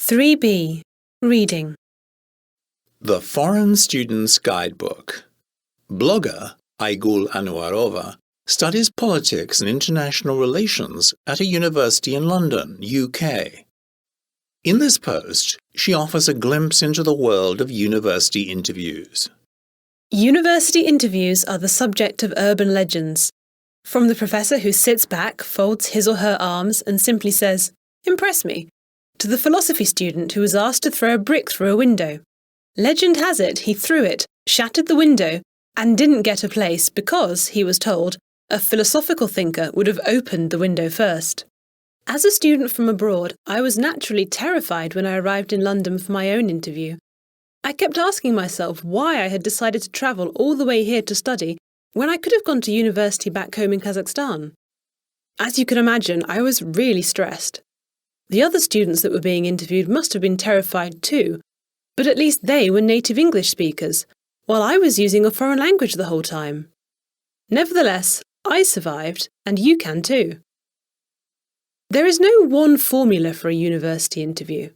3B. Reading. The Foreign Student's Guidebook. Blogger Aygul Anwarova studies politics and international relations at a university in London, UK. In this post, she offers a glimpse into the world of university interviews. University interviews are the subject of urban legends. From the professor who sits back, folds his or her arms and simply says, "Impress me," to the philosophy student who was asked to throw a brick through a window. Legend has it he threw it, shattered the window, and didn't get a place because, he was told, a philosophical thinker would have opened the window first. As a student from abroad, I was naturally terrified when I arrived in London for my own interview. I kept asking myself why I had decided to travel all the way here to study when I could have gone to university back home in Kazakhstan. As you can imagine, I was really stressed. The other students that were being interviewed must have been terrified too, but at least they were native English speakers, while I was using a foreign language the whole time. Nevertheless, I survived, and you can too. There is no one formula for a university interview.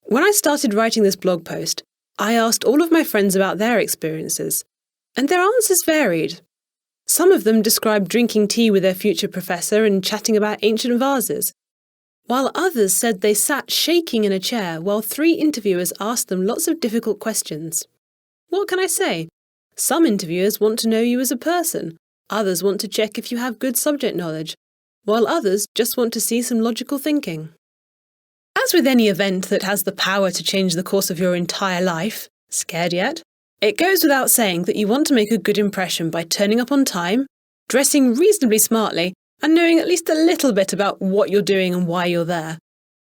When I started writing this blog post, I asked all of my friends about their experiences, and their answers varied. Some of them described drinking tea with their future professor and chatting about ancient vases, while others said they sat shaking in a chair while 3 interviewers asked them lots of difficult questions. What can I say? Some interviewers want to know you as a person, others want to check if you have good subject knowledge, while others just want to see some logical thinking. As with any event that has the power to change the course of your entire life, scared yet? It goes without saying that you want to make a good impression by turning up on time, dressing reasonably smartly, and knowing at least a little bit about what you're doing and why you're there.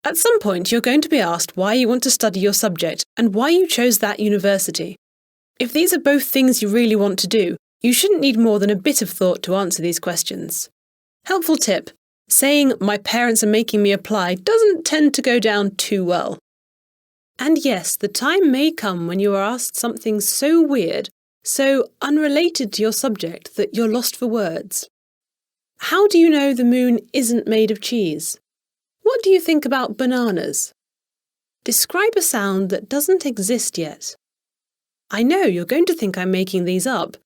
At some point, you're going to be asked why you want to study your subject and why you chose that university. If these are both things you really want to do, you shouldn't need more than a bit of thought to answer these questions. Helpful tip: saying, "My parents are making me apply," doesn't tend to go down too well. And yes, the time may come when you are asked something so weird, so unrelated to your subject that you're lost for words. How do you know the moon isn't made of cheese? What do you think about bananas? Describe a sound that doesn't exist yet. I know you're going to think I'm making these up,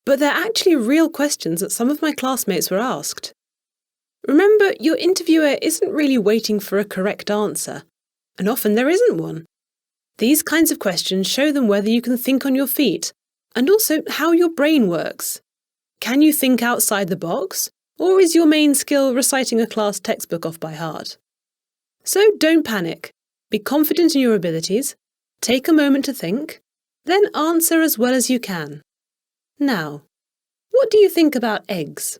but they're actually real questions that some of my classmates were asked. Remember, your interviewer isn't really waiting for a correct answer, and often there isn't one. These kinds of questions show them whether you can think on your feet, and also how your brain works. Can you think outside the box? Or is your main skill reciting a class textbook off by heart? So don't panic. Be confident in your abilities, take a moment to think, then answer as well as you can. Now, what do you think about eggs?